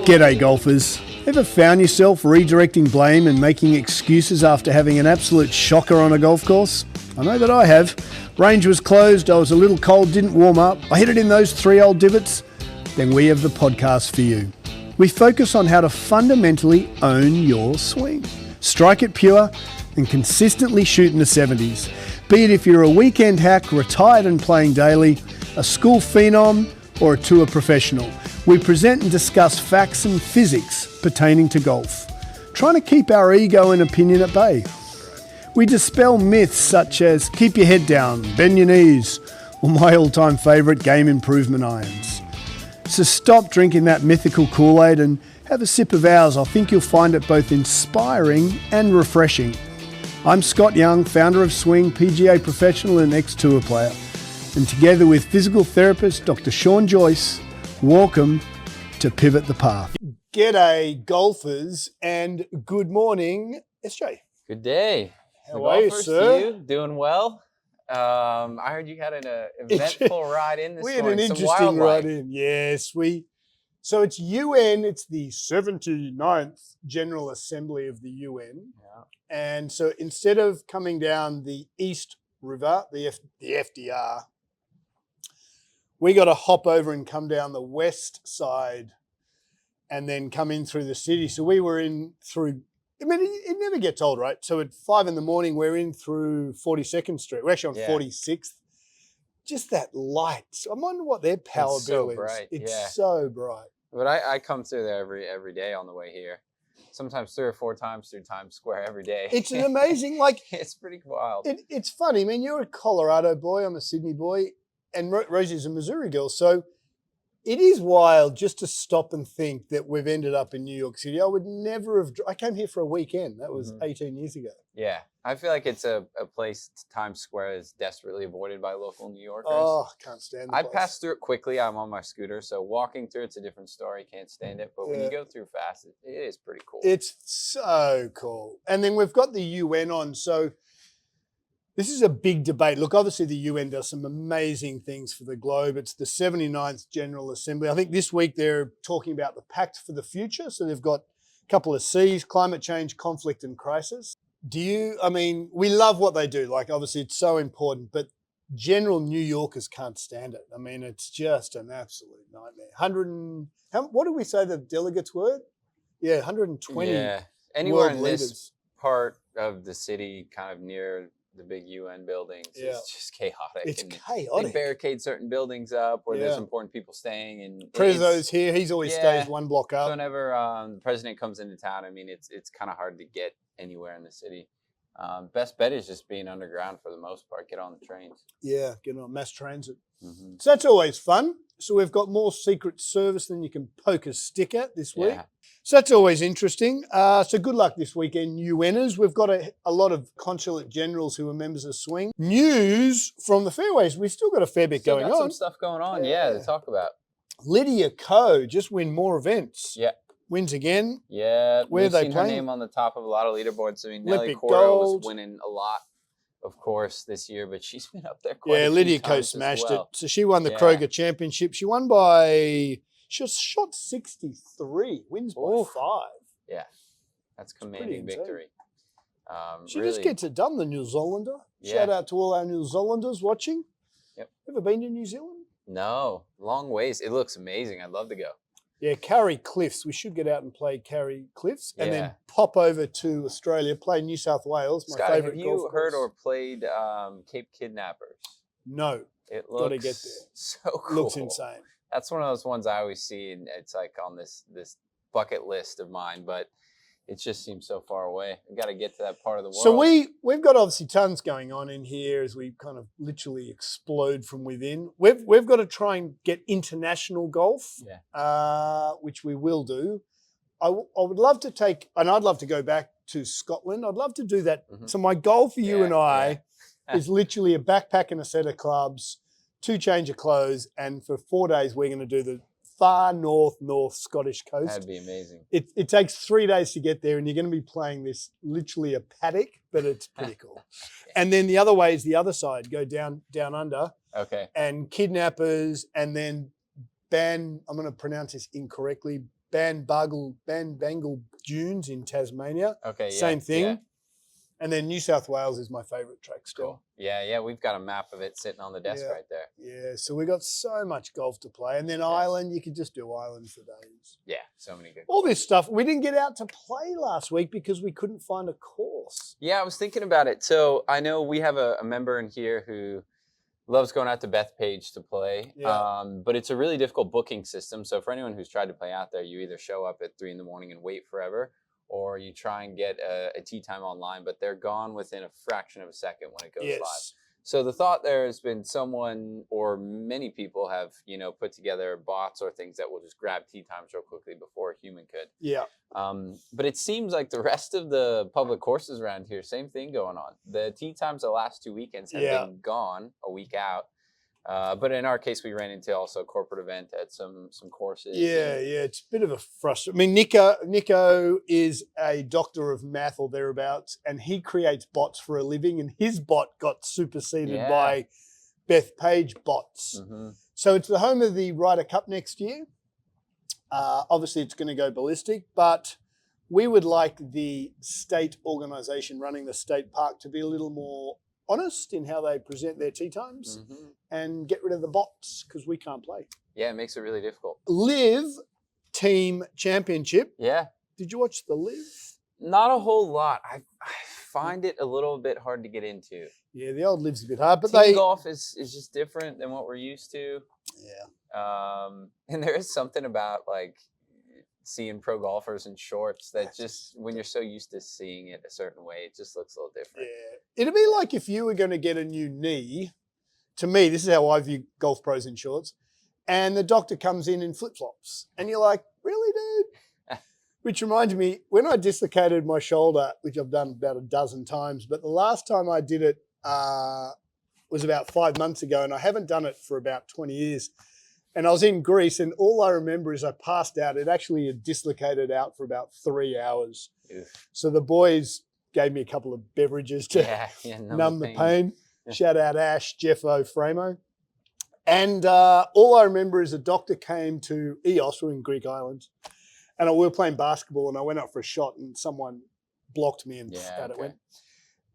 G'day golfers. Ever found yourself redirecting blame and making excuses after having an absolute shocker on a golf course? I know that I have. Range was closed, I was a little cold, didn't warm up, I hit it in those 3 old divots. Then we have the podcast for you. We focus on how to fundamentally own your swing. Strike it pure and consistently shoot in the 70s. Be it if you're a weekend hack, retired and playing daily, a school phenom, or a tour professional. We present and discuss facts and physics pertaining to golf, trying to keep our ego and opinion at bay. We dispel myths such as keep your head down, bend your knees, or my all-time favourite, game improvement irons. So stop drinking that mythical Kool-Aid and have a sip of ours. I think you'll find it both inspiring and refreshing. I'm Scott Young, founder of Swing, PGA professional and ex-tour player. And together with physical therapist Dr. Sean Joyce, welcome to Pivot the Path. G'day golfers and good morning, SJ. Good day. How are you, sir? Doing well. I heard you had an eventful ride in this morning. We had an interesting ride in. Yes, so it's UN, it's the 79th General Assembly of the UN. Yeah. And so instead of coming down the East River, the FDR, we got to hop over and come down the west side and then come in through the city. So we were in through, I mean, it never gets old, right? So at 5 a.m, we're in through 42nd Street. We're actually on 46th. Just that light. So I wonder what their power bill is. Bright. It's so bright. But I come through there every day on the way here. Sometimes 3 or 4 times through Times Square every day. It's an amazing, it's pretty wild. It's funny. I mean, you're a Colorado boy. I'm a Sydney boy. And Rosie's a Missouri girl. So it is wild just to stop and think that we've ended up in New York City. I would never have, I came here for a weekend. That was 18 years ago. Yeah. I feel like it's a place, Times Square, is desperately avoided by local New Yorkers. Oh, can't stand I pass through it quickly. I'm on my scooter. So walking through it's a different story. Can't stand it. But when you go through fast, it is pretty cool. It's so cool. And then we've got the UN on. So this is a big debate. Look, obviously the UN does some amazing things for the globe. It's the 79th General Assembly. I think this week they're talking about the Pact for the Future. So they've got a couple of C's: climate change, conflict, and crisis. We love what they do. Like, obviously it's so important, but general New Yorkers can't stand it. I mean, it's just an absolute nightmare. What did we say the delegates were? Yeah, 120. Yeah, anywhere in leaders. This part of the city, kind of near the big UN buildings, it's just chaotic. It's and chaotic. They barricade certain buildings up where there's important people staying. And Prezzo's here. He's always stays one block up. So whenever the president comes into town, I mean, it's kind of hard to get anywhere in the city. Best bet is just being underground for the most part. Get on the trains. Yeah, get on mass transit. Mm-hmm. So that's always fun. So we've got more Secret Service than you can poke a stick at this week. Yeah. So that's always interesting. So good luck this weekend, UNers. We've got a lot of consulate generals who are members of Swing. News from the fairways. We've still got a fair bit going on. Some stuff going on, to talk about. Lydia Ko just win more events. Yeah. Wins again. Yeah. Where are they seen playing? her name on the top of a lot of leaderboards. I mean, Nelly Olympic Coro gold. was winning a lot, of course, this year, but she's been up there quite a few Lydia Ko times smashed well. it. So she won the Kroger Championship. She won by, she shot 63, wins by 5. Yeah, that's commanding victory. She just gets it done, the New Zealander. Yeah. Shout out to all our New Zealanders watching. Yep. Ever been to New Zealand? No, long ways. It looks amazing. I'd love to go. Yeah, Carry Cliffs. We should get out and play Carry Cliffs and then pop over to Australia, play New South Wales, my Scott, favourite golf course. Have you heard or played Cape Kidnappers? No. It looks Gotta get there. So cool. Looks insane. That's one of those ones I always see, and it's like on this bucket list of mine, but it just seems so far away. We've got to get to that part of the world. So we've got obviously tons going on in here as we kind of literally explode from within. We've got to try and get international golf, which we will do. I would love to I'd love to go back to Scotland. I'd love to do that. Mm-hmm. So my goal for you and I is literally a backpack and a set of clubs, 2 change of clothes, and for 4 days we're going to do the far north Scottish coast. That'd be amazing. It takes 3 days to get there, and you're going to be playing this literally a paddock, but it's pretty cool. And then the other way is the other side, go down under. Okay. And Kidnappers, and then I'm going to pronounce this incorrectly, Banbangle Dunes in Tasmania. Okay, yeah. Same thing. Yeah. And then New South Wales is my favourite track still. Cool. Yeah, we've got a map of it sitting on the desk right there. Yeah, so we got so much golf to play. And then Ireland, you could just do Ireland for days. Yeah, so many good All this stuff. We didn't get out to play last week because we couldn't find a course. Yeah, I was thinking about it. So I know we have a member in here who loves going out to Bethpage to play, but it's a really difficult booking system. So for anyone who's tried to play out there, you either show up at 3 a.m. and wait forever, or you try and get a tee time online, but they're gone within a fraction of a second when it goes live. So the thought there has been someone or many people have, put together bots or things that will just grab tee times real quickly before a human could. Yeah. But it seems like the rest of the public courses around here, same thing going on. The tee times the last 2 weekends have been gone, a week out. But in our case, we ran into also a corporate event at some courses. Yeah, it's a bit of a frustration. I mean, Nico is a doctor of math or thereabouts, and he creates bots for a living, and his bot got superseded by Bethpage bots. Mm-hmm. So it's the home of the Ryder Cup next year. Obviously, it's going to go ballistic, but we would like the state organisation running the state park to be a little more honest in how they present their tee times and get rid of the bots because we can't play. Yeah, it makes it really difficult. Live Team Championship. Yeah. Did you watch the Live? Not a whole lot. I find it a little bit hard to get into. Yeah, the old Live's a bit hard, but team golf is just different than what we're used to. Yeah. And there is something about like seeing pro golfers in shorts that just when you're so used to seeing it a certain way, it just looks a little different. Yeah. It'd be like if you were going to get a new knee. To me, this is how I view golf pros in shorts. And the doctor comes in flip-flops. And you're like, really, dude? Which reminds me, when I dislocated my shoulder, which I've done about a dozen times, but the last time I did it was about 5 months ago, and I haven't done it for about 20 years. And I was in Greece, and all I remember is I passed out. It actually had dislocated out for about 3 hours. Oof. So the boys gave me a couple of beverages to numb the pain. Shout out Ash, Jeffo, Framo. And all I remember is a doctor came to Eos, we're in Greek islands, and we were playing basketball, and I went up for a shot, and someone blocked me, and out it went.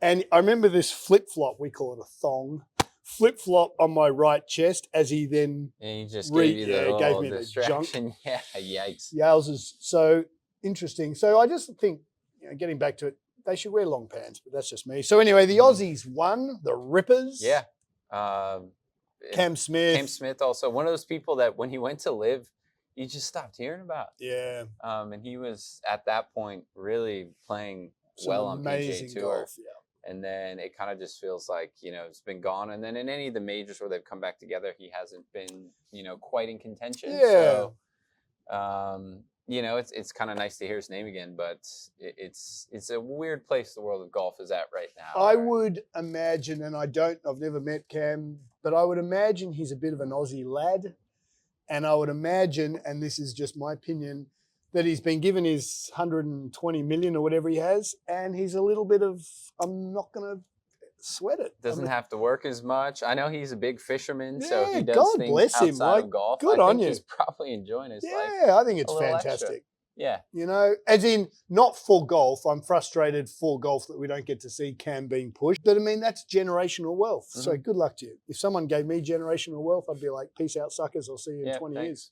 And I remember this flip-flop, we call it a thong, flip-flop on my right chest as he then he just gave you the gave me distraction. The junk. Yeah, yikes. Yowzers. So interesting. So I just think, getting back to it, they should wear long pants, but that's just me. So anyway, the Aussies won, the Rippers. Yeah. Cam Smith. Cam Smith also, one of those people that when he went to Live, you just stopped hearing about. Yeah. And he was at that point really playing well on PGA Tour. Golf, And then it kind of just feels like, it's been gone. And then in any of the majors where they've come back together, he hasn't been, quite in contention. Yeah. So, it's kind of nice to hear his name again, but it's a weird place the world of golf is at right now. I would imagine, and I've never met Cam, but I would imagine he's a bit of an Aussie lad. And I would imagine, and this is just my opinion, that he's been given his 120 million or whatever he has, and he's a little bit of, I'm not going to sweat it. Doesn't have to work as much. I know he's a big fisherman, so he does things outside of golf. Good on you. He's probably enjoying his life. Yeah, I think it's fantastic. Extra. Yeah. As in, not for golf. I'm frustrated for golf that we don't get to see Cam being pushed. But I mean, that's generational wealth. Mm-hmm. So good luck to you. If someone gave me generational wealth, I'd be like, peace out, suckers. I'll see you in 20 years.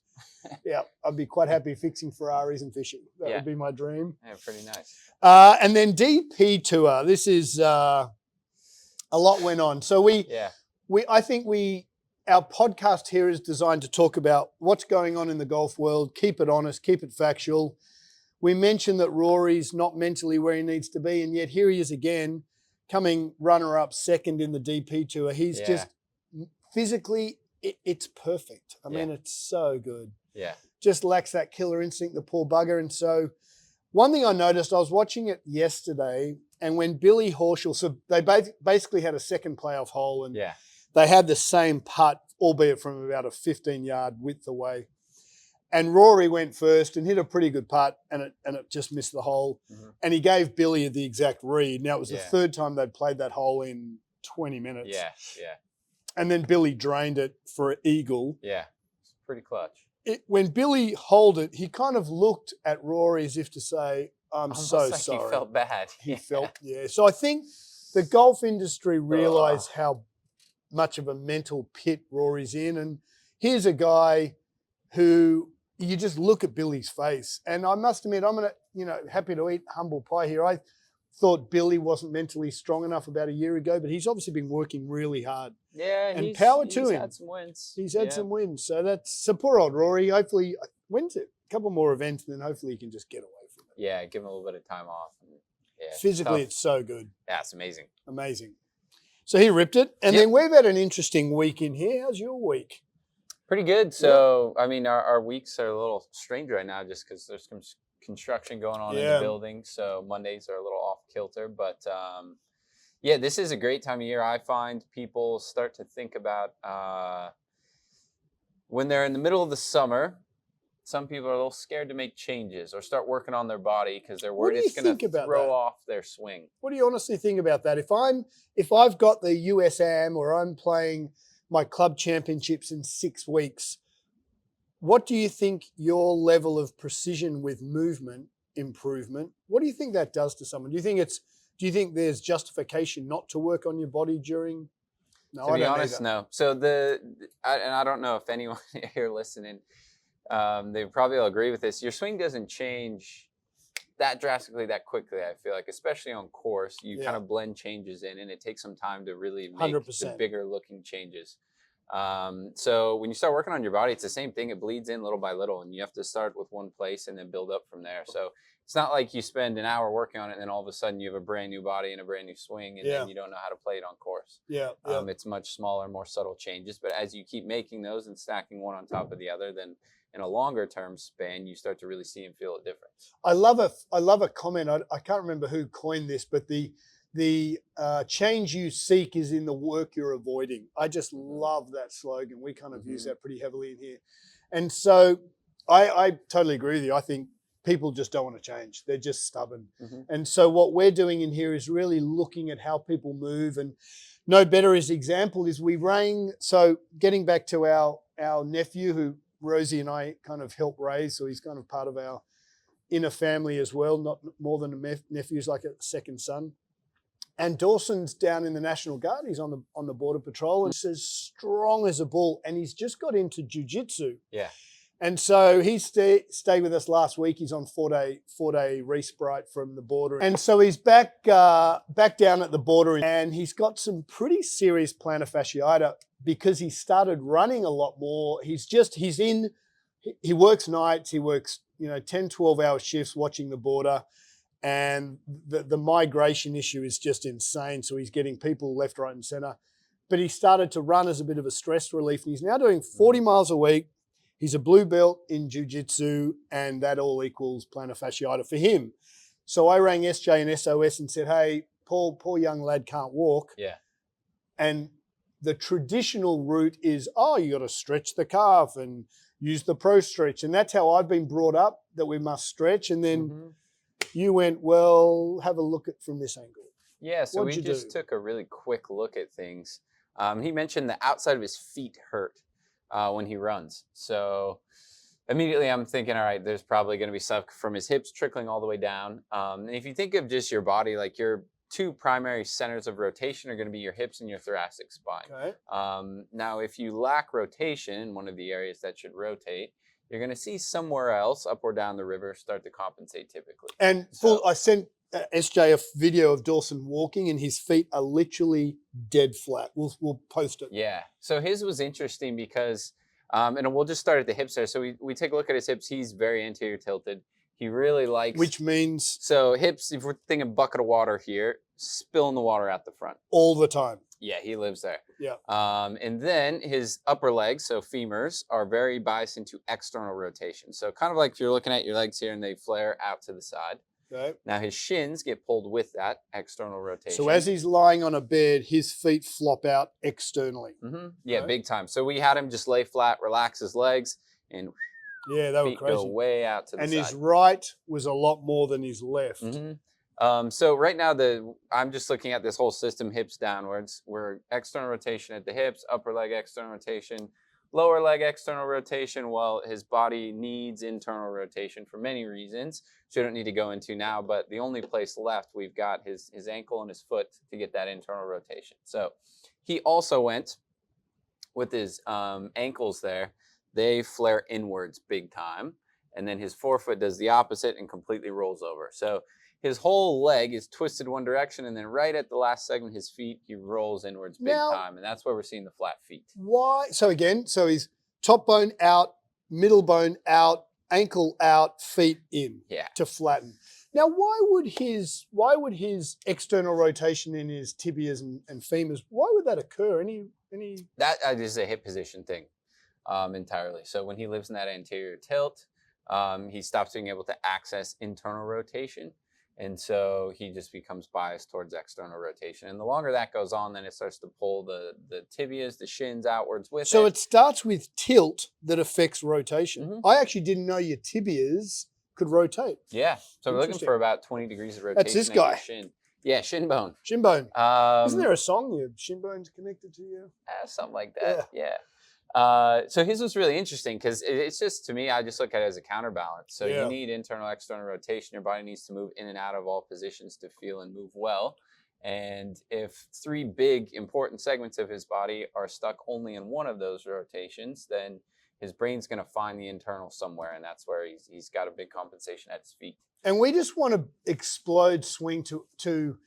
Yeah, I'd be quite happy fixing Ferraris and fishing. That would be my dream. Yeah, pretty nice. And then DP Tour. This is a lot went on. So I think our podcast here is designed to talk about what's going on in the golf world, keep it honest, keep it factual. We mentioned that Rory's not mentally where he needs to be, and yet here he is again, coming runner-up second in the DP Tour. He's just physically, it's perfect. I mean, it's so good. Yeah. Just lacks that killer instinct, the poor bugger. And so one thing I noticed, I was watching it yesterday, and when Billy Horschel, so they basically had a second playoff hole, and they had the same putt, albeit from about a 15-yard width away. And Rory went first and hit a pretty good putt, and it just missed the hole. Mm-hmm. And he gave Billy the exact read. Now, it was the third time they'd played that hole in 20 minutes. Yeah. And then Billy drained it for an eagle. Yeah, it's pretty clutch. when Billy hauled it, he kind of looked at Rory as if to say, I'm Almost so like sorry. He felt bad. He felt, yeah. So I think the golf industry realised how much of a mental pit Rory's in. And here's a guy who you just look at Billy's face. And I must admit, I'm happy to eat humble pie here. I thought Billy wasn't mentally strong enough about a year ago, but he's obviously been working really hard. Yeah, and power to him. He's had some wins. He's had some wins. So poor old Rory. Hopefully, wins it. A couple more events, and then hopefully he can just get away from it. Yeah, give him a little bit of time off. Physically, it's so good. Yeah, it's amazing. Amazing. So he ripped it. And then we've had an interesting week in here. How's your week? Pretty good. So, I mean, our weeks are a little strange right now just because there's some construction going on in the building. So Mondays are a little off kilter. But, this is a great time of year. I find people start to think about when they're in the middle of the summer, some people are a little scared to make changes or start working on their body because they're worried it's going to throw off their swing. What do you honestly think about that? If I've got the USAM or I'm playing my club championships in 6 weeks, what do you think your level of precision with movement improvement, what do you think that does to someone? Do you think there's justification not to work on your body during? No, to be honest, no. So I don't know if anyone here listening, they probably will agree with this. Your swing doesn't change that drastically, that quickly, I feel like, especially on course. You kind of blend changes in, and it takes some time to really make 100%. the bigger looking changes. So when you start working on your body, it's the same thing. It bleeds in little by little, and you have to start with one place and then build up from there. So it's not like you spend an hour working on it and then all of a sudden you have a brand new body and a brand new swing, and then you don't know how to play it on course. It's much smaller, more subtle changes. But as you keep making those and stacking one on top of the other, then in a longer term span, you start to really see and feel a difference. I love a comment. I can't remember who coined this, but the change you seek is in the work you're avoiding. I just love that slogan. We kind of use that pretty heavily in here. And so I totally agree with you. I think people just don't want to change. They're just stubborn. And so what we're doing in here is really looking at how people move. And no better as example is so getting back to our nephew who Rosie and I kind of help raise. So he's kind of part of our inner family as well, not more than a nephew, he's like a second son. And Dawson's down in the National Guard. He's on the border patrol and he's as strong as a bull. And he's just got into jiu-jitsu. Yeah. And so he stayed with us last week. He's on four-day respite from the border. And so he's back down at the border, and he's got some pretty serious plantar fasciitis because he started running a lot more. He works nights. He works 10, 12-hour shifts watching the border. And the migration issue is just insane. So he's getting people left, right, and center. But he started to run as a bit of a stress relief. And he's now doing 40 miles a week. He's a blue belt in jiu-jitsu, and that all equals plantar fasciitis for him. So I rang SJ and SOS and said, hey, poor young lad can't walk. Yeah. And the traditional route is, you got to stretch the calf and use the pro stretch. And that's how I've been brought up, that we must stretch. And then you went, well, have a look at from this angle. Yeah, so we just took a really quick look at things. He mentioned the outside of his feet hurt when he runs. So immediately I'm thinking, all right, there's probably going to be stuff from his hips trickling all the way down. And if you think of just your body, like your two primary centers of rotation are going to be your hips and your thoracic spine. Okay. Now, if you lack rotation in one of the areas that should rotate, you're going to see somewhere else, up or down the river, start to compensate typically. And I sent SJ a video of Dawson walking, and his feet are literally dead flat. We'll post it. Yeah. So his was interesting because, and we'll just start at the hips there. So we take a look at his hips. He's very anterior tilted. He really likes. Which means? So hips, if we're thinking bucket of water here, spilling the water out the front. All the time. Yeah, he lives there. Yeah. And then his upper legs, so femurs, are very biased into external rotation. So kind of like if you're looking at your legs here and they flare out to the side. Okay. Now his shins get pulled with that external rotation. So as he's lying on a bed, his feet flop out externally. Yeah, right? Big time. So we had him just lay flat, relax his legs, and they were crazy. Go way out to the side. And his right was a lot more than his left. So right now, I'm just looking at this whole system, hips downwards. We're external rotation at the hips, upper leg external rotation, lower leg external rotation. Well, his body needs internal rotation for many reasons, which we don't need to go into now, but the only place left, we've got his ankle and his foot to get that internal rotation. So he also went with his ankles there. They flare inwards big time. And then his forefoot does the opposite and completely rolls over. So his whole leg is twisted one direction, and then right at the last segment, his feet, he rolls inwards big time. And that's where we're seeing the flat feet. Why? So again, his top bone out, middle bone out, ankle out, feet in to flatten. Now, why would his external rotation in his tibias and femurs, why would that occur? That is a hip position thing entirely. So when he lives in that anterior tilt, he stops being able to access internal rotation. And so he just becomes biased towards external rotation. And the longer that goes on, then it starts to pull the tibias, the shins outwards with it. So it starts with tilt that affects rotation. I actually didn't know your tibias could rotate. Yeah. So we're looking for about 20 degrees of rotation. That's this guy. Shin. Yeah, shin bone. Shin bone. Isn't there a song, your shin bone's connected to you? Something like that, yeah. So his was really interesting because it's just, to me, I just look at it as a counterbalance. So you need internal, external rotation. Your body needs to move in and out of all positions to feel and move well. And if 3 big important segments of his body are stuck only in one of those rotations, then his brain's going to find the internal somewhere. And that's where he's got a big compensation at his feet. And we just want to explode swing to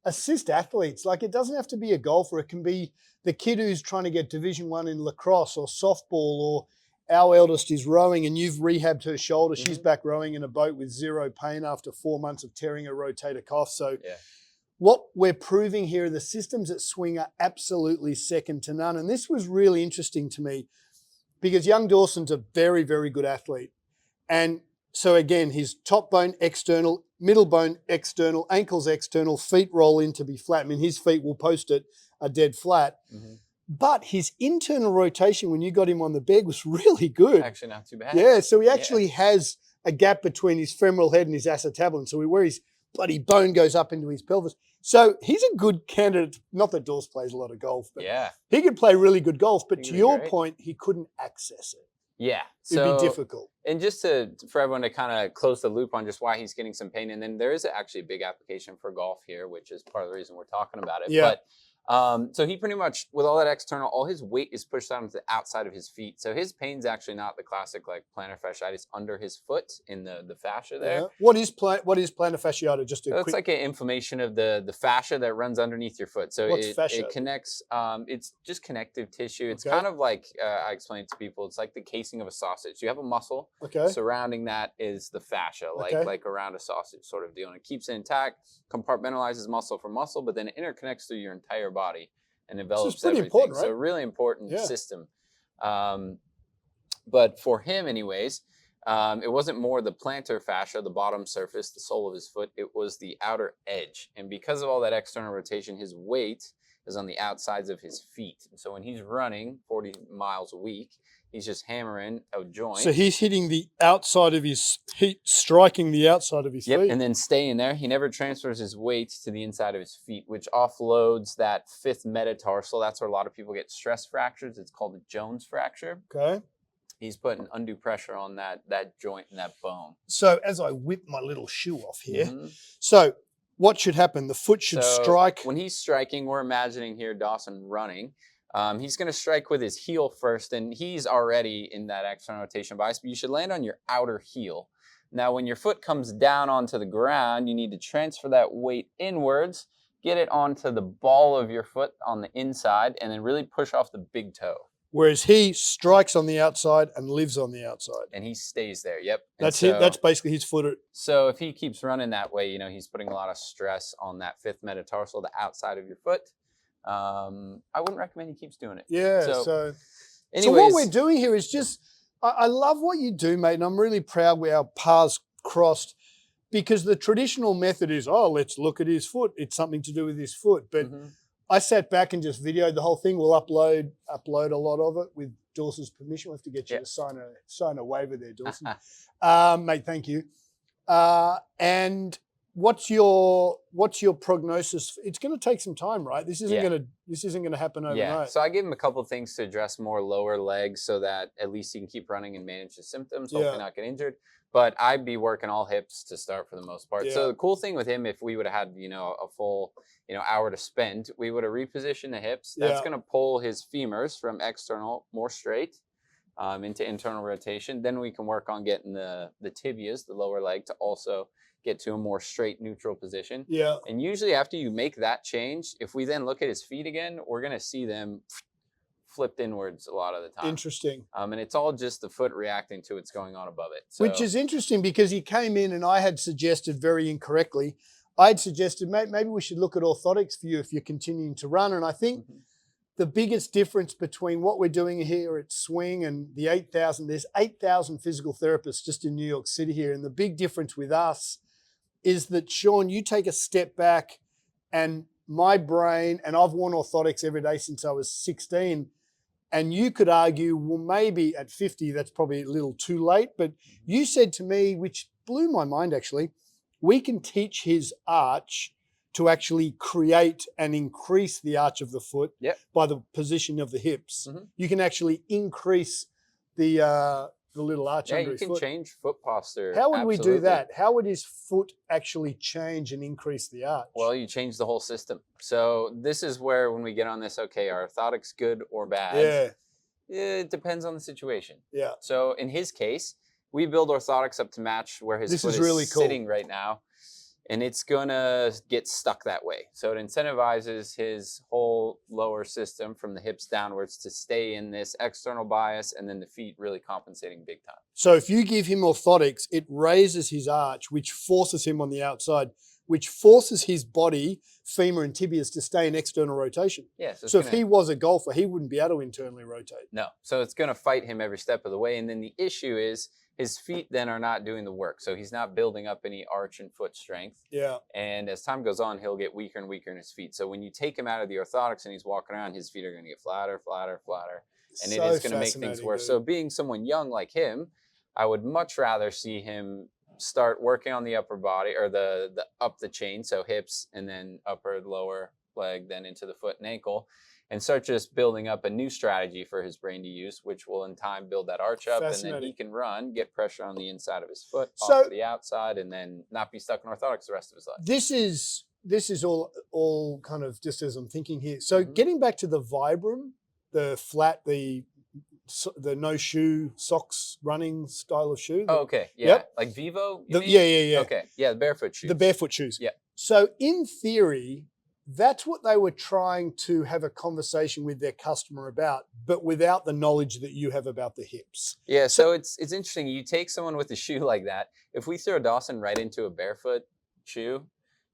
assist athletes. Like, it doesn't have to be a golfer. It can be the kid who's trying to get Division I in lacrosse or softball, or our eldest is rowing and you've rehabbed her shoulder. She's back rowing in a boat with 0 pain after 4 months of tearing a rotator cuff. So what we're proving here are the systems at swing are absolutely second to none. And this was really interesting to me because young Dawson's a very, very good athlete. And so again, his top bone external, middle bone external, ankles external, feet roll in to be flat. I mean, his feet will post it are dead flat. But his internal rotation when you got him on the bed was really good. Actually not too bad. Yeah, so he actually has a gap between his femoral head and his acetabulum. So where his bloody bone goes up into his pelvis. So he's a good candidate. Not that Dawes plays a lot of golf, but he could play really good golf. But to your point, he couldn't access it. Yeah. It'd be difficult. And just for everyone to kind of close the loop on just why he's getting some pain, and then there is actually a big application for golf here, which is part of the reason we're talking about it. Yeah. But so he pretty much, with all that external, all his weight is pushed out into the outside of his feet. So his pain's actually not the classic like plantar fasciitis under his foot in the fascia there. Yeah. What is plantar fasciitis? Just it's like an inflammation of the fascia that runs underneath your foot. So it connects. It's just connective tissue. It's kind of like I explain to people. It's like the casing of a sausage. You have a muscle. Surrounding that is the fascia, like around a sausage sort of deal, and it keeps it intact, compartmentalizes muscle for muscle, but then it interconnects through your entire body and develops everything. Important, right? So a really important system. But for him anyways, it wasn't more the plantar fascia, the bottom surface, the sole of his foot, it was the outer edge. And because of all that external rotation, his weight is on the outsides of his feet. And so when he's running 40 miles a week, he's just hammering a joint. So he's hitting the outside of his feet, striking the outside of his feet. And then staying there. He never transfers his weight to the inside of his feet, which offloads that 5th metatarsal. That's where a lot of people get stress fractures. It's called a Jones fracture. He's putting undue pressure on that joint and that bone. So as I whip my little shoe off here, so what should happen? The foot should strike. When he's striking, we're imagining here Dawson running. He's going to strike with his heel first, and he's already in that external rotation bias, but you should land on your outer heel. Now, when your foot comes down onto the ground, you need to transfer that weight inwards, get it onto the ball of your foot on the inside, and then really push off the big toe. Whereas he strikes on the outside and lives on the outside. And he stays there, yep. That's basically his foot. So if he keeps running that way, he's putting a lot of stress on that 5th metatarsal, the outside of your foot. I wouldn't recommend he keeps doing it. Yeah. So what we're doing here is just, I love what you do, mate. And I'm really proud where our paths crossed, because the traditional method is, let's look at his foot. It's something to do with his foot. But I sat back and just videoed the whole thing. We'll upload a lot of it with Dawson's permission. We'll have to get you to sign a waiver there, Dawson. Mate, thank you. And what's your prognosis? It's going to take some time, right? This isn't going to happen overnight. Yeah. So I gave him a couple of things to address more lower legs so that at least he can keep running and manage the symptoms, hopefully not get injured. But I'd be working all hips to start for the most part. So the cool thing with him, if we would have had, a full, hour to spend, we would have repositioned the hips. That's going to pull his femurs from external more straight into internal rotation. Then we can work on getting the tibias, the lower leg, to also get to a more straight neutral position. Yeah. And usually after you make that change, if we then look at his feet again, we're going to see them flipped inwards a lot of the time. Interesting. And it's all just the foot reacting to what's going on above it. So, which is interesting because he came in and I had suggested very incorrectly, I'd suggested maybe we should look at orthotics for you if you're continuing to run. And I think the biggest difference between what we're doing here at Swing and the 8,000, there's 8,000 physical therapists just in New York City here. And the big difference with us is that, Sean, you take a step back and my brain, and I've worn orthotics every day since I was 16, and you could argue, well, maybe at 50, that's probably a little too late. But you said to me, which blew my mind actually, we can teach his arch to actually create and increase the arch of the foot by the position of the hips. You can actually increase the little arch under his foot. Yeah, you can change foot posture. How would we do that? How would his foot actually change and increase the arch? Well, you change the whole system. So this is where when we get on this, okay, are orthotics good or bad? It depends on the situation. Yeah. So in his case, we build orthotics up to match where his foot is really sitting right now. And it's going to get stuck that way. So it incentivizes his whole lower system from the hips downwards to stay in this external bias, and then the feet really compensating big time. So if you give him orthotics, it raises his arch, which forces him on the outside, which forces his body, femur and tibias, to stay in external rotation. Yeah, so if he was a golfer, he wouldn't be able to internally rotate. No. So it's going to fight him every step of the way. And then the issue is his feet then are not doing the work. So he's not building up any arch and foot strength. Yeah. And as time goes on, he'll get weaker and weaker in his feet. So when you take him out of the orthotics and he's walking around, his feet are going to get flatter, flatter, flatter. And it is going to make things worse. Dude. So being someone young like him, I would much rather see him start working on the upper body, or the up the chain. So hips and then upper, lower leg, then into the foot and ankle. And start just building up a new strategy for his brain to use, which will in time build that arch up, and then he can run, get pressure on the inside of his foot, off to the outside, and then not be stuck in orthotics the rest of his life. This is all kind of just as I'm thinking here. So getting back to the Vibram, the flat, the no shoe socks running style of shoe. Okay, yeah, like Vivo. Yeah. Okay, yeah, the barefoot shoes. The barefoot shoes. Yeah. So in theory, that's what they were trying to have a conversation with their customer about, but without the knowledge that you have about the hips. Yeah, so it's interesting. You take someone with a shoe like that. If we throw Dawson right into a barefoot shoe,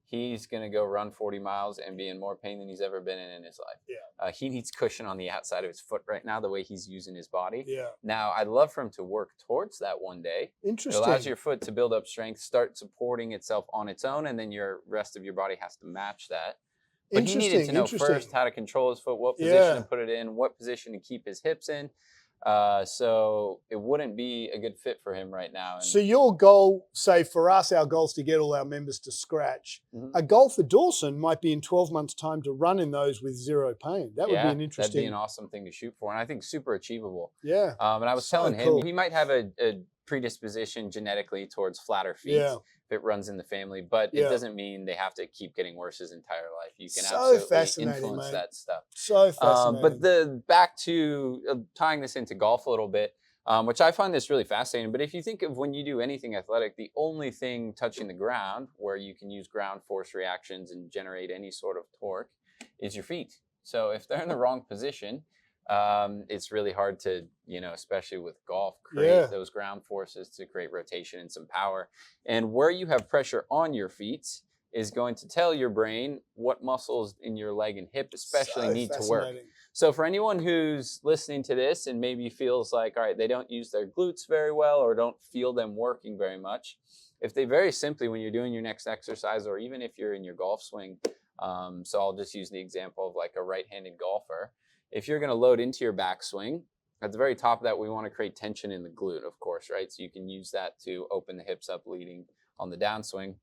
he's going to go run 40 miles and be in more pain than he's ever been in his life. Yeah. He needs cushion on the outside of his foot right now, the way he's using his body. Yeah. Now, I'd love for him to work towards that one day. Interesting. It allows your foot to build up strength, start supporting itself on its own, and then your rest of your body has to match that. But he needed to know first how to control his foot, what position to put it in, what position to keep his hips in. So it wouldn't be a good fit for him right now. And so your goal, say for us, our goal is to get all our members to scratch. A goal for Dawson might be in 12 months' time to run in those with zero pain. That would be an interesting. That'd be an awesome thing to shoot for, and I think super achievable. Yeah. And I was telling him he might have a predisposition genetically towards flatter feet. Yeah. If it runs in the family, but it doesn't mean they have to keep getting worse his entire life. You can so absolutely influence that stuff. So fascinating. But back to tying this into golf a little bit, which I find this really fascinating. But if you think of when you do anything athletic, the only thing touching the ground where you can use ground force reactions and generate any sort of torque is your feet. So if they're in the wrong position, it's really hard to, especially with golf, create those ground forces to create rotation and some power. And where you have pressure on your feet is going to tell your brain what muscles in your leg and hip especially need to work. So for anyone who's listening to this and maybe feels like, all right, they don't use their glutes very well or don't feel them working very much, if they very simply, when you're doing your next exercise, or even if you're in your golf swing, so I'll just use the example of like a right-handed golfer. If you're going to load into your backswing, at the very top of that, we want to create tension in the glute, of course, right? So you can use that to open the hips up leading on the downswing.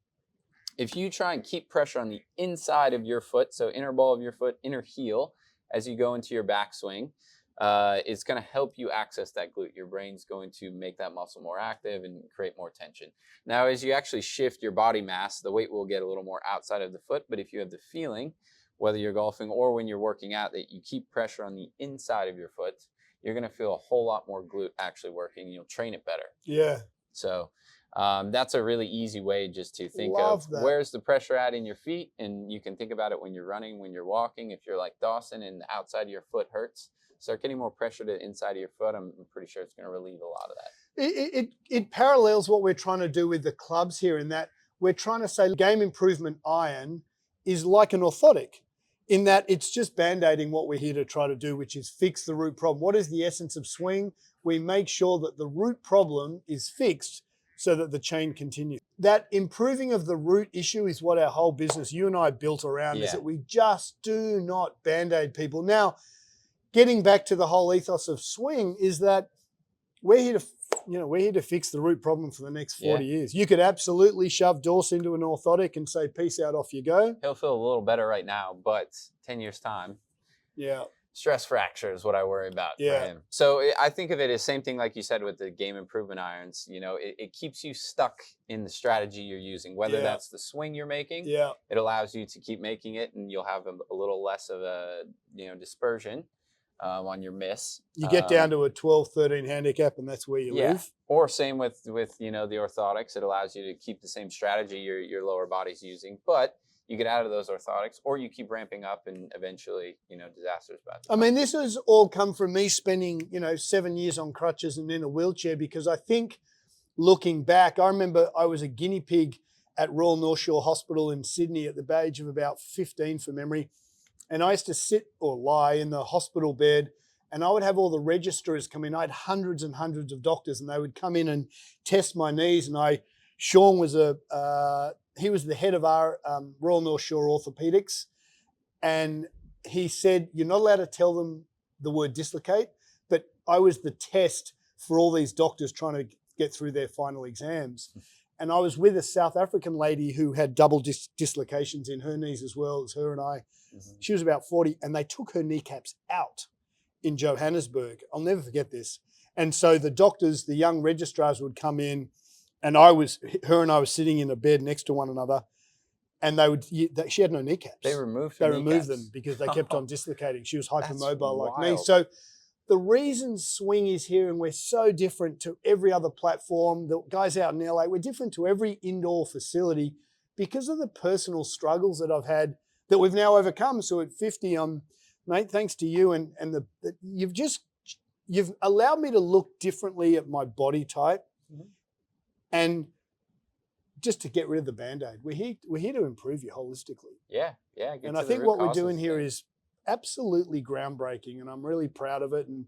if you try and keep pressure on the inside of your foot, so inner ball of your foot, inner heel, as you go into your backswing, it's going to help you access that glute. Your brain's going to make that muscle more active and create more tension. Now, as you actually shift your body mass, the weight will get a little more outside of the foot, but if you have the feeling, whether you're golfing or when you're working out, that you keep pressure on the inside of your foot, you're going to feel a whole lot more glute actually working, and you'll train it better. Yeah. So that's a really easy way just to think Love of that. Where's the pressure at in your feet, and you can think about it when you're running, when you're walking. If you're like Dawson and the outside of your foot hurts, start getting more pressure to the inside of your foot. I'm pretty sure it's going to relieve a lot of that. It parallels what we're trying to do with the clubs here, in that we're trying to say game improvement iron is like an orthotic, in that it's just band-aiding what we're here to try to do, which is fix the root problem. What is the essence of swing? We make sure that the root problem is fixed so that the chain continues. That improving of the root issue is what our whole business, you and I, built around, is that we just do not band-aid people. Now, getting back to the whole ethos of swing is that we're here to fix the root problem for the next 40 years. You could absolutely shove Dawson into an orthotic and say, peace out, off you go. He'll feel a little better right now, but 10 years time, stress fracture is what I worry about for him. So I think of it as same thing like you said with the game improvement irons. You know, it keeps you stuck in the strategy you're using, whether that's the swing you're making. It allows you to keep making it, and you'll have a little less of a dispersion on your miss. You get down to a 12, 13 handicap, and that's where you live. Or same with the orthotics. It allows you to keep the same strategy your lower body's using, but you get out of those orthotics, or you keep ramping up, and eventually, disasters about to come. I mean, this has all come from me spending, 7 years on crutches and in a wheelchair, because I think looking back, I remember I was a guinea pig at Royal North Shore Hospital in Sydney at the age of about 15 from memory. And I used to sit or lie in the hospital bed, and I would have all the registrars come in. I had hundreds and hundreds of doctors, and they would come in and test my knees. And Sean was he was the head of our Royal North Shore Orthopedics. And he said, you're not allowed to tell them the word dislocate, but I was the test for all these doctors trying to get through their final exams. And I was with a South African lady who had double dislocations in her knees as well as her and I. She was about 40, and they took her kneecaps out in Johannesburg. I'll never forget this. And so the doctors, the young registrars would come in, and her and I was sitting in a bed next to one another, and she had no kneecaps. They removed them because they kept on dislocating. She was hypermobile like me. So the reason swing is here, and we're so different to every other platform, the guys out in LA, we're different to every indoor facility because of the personal struggles that I've had that we've now overcome. So at 50, mate, thanks to you, and you've allowed me to look differently at my body type, and just to get rid of the Band-Aid. We're here to improve you holistically. Yeah. And I think what we're doing here is absolutely groundbreaking, and I'm really proud of it. And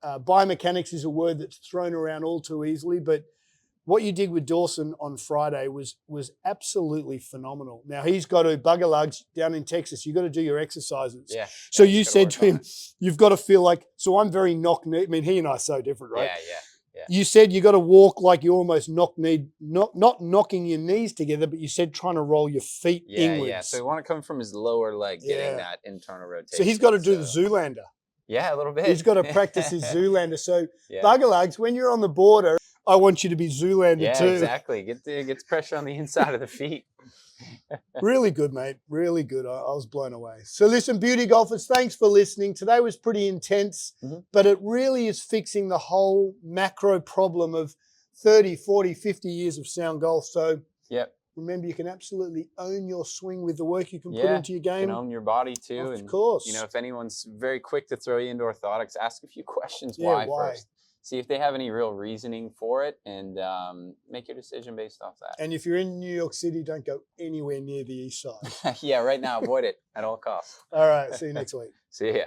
biomechanics is a word that's thrown around all too easily, but what you did with Dawson on Friday was absolutely phenomenal. Now, he's got to, bugger lugs down in Texas, you've got to do your exercises. So you said to him, you've got to feel like, so I'm very knock-knee. I mean, he and I are so different, right? Yeah. You said you got to walk like you're almost not knocking your knees together, but you said trying to roll your feet inwards. Yeah. So you want to come from his lower leg, getting that internal rotation. So he's got to do the Zoolander. Yeah, a little bit. He's got to practice his Zoolander. So bugger lugs, when you're on the border, I want you to be Zoolander too. Yeah, exactly. Gets pressure on the inside of the feet. Really good, mate. Really good. I was blown away. So listen, beauty golfers, thanks for listening. Today was pretty intense, but it really is fixing the whole macro problem of 30, 40, 50 years of sound golf. So remember, you can absolutely own your swing with the work you can put into your game. You can own your body too. Of course. If anyone's very quick to throw you into orthotics, ask a few questions. Why first? See if they have any real reasoning for it, and make your decision based off that. And if you're in New York City, don't go anywhere near the east side. Right now, avoid it at all costs. All right. See you next week. See ya.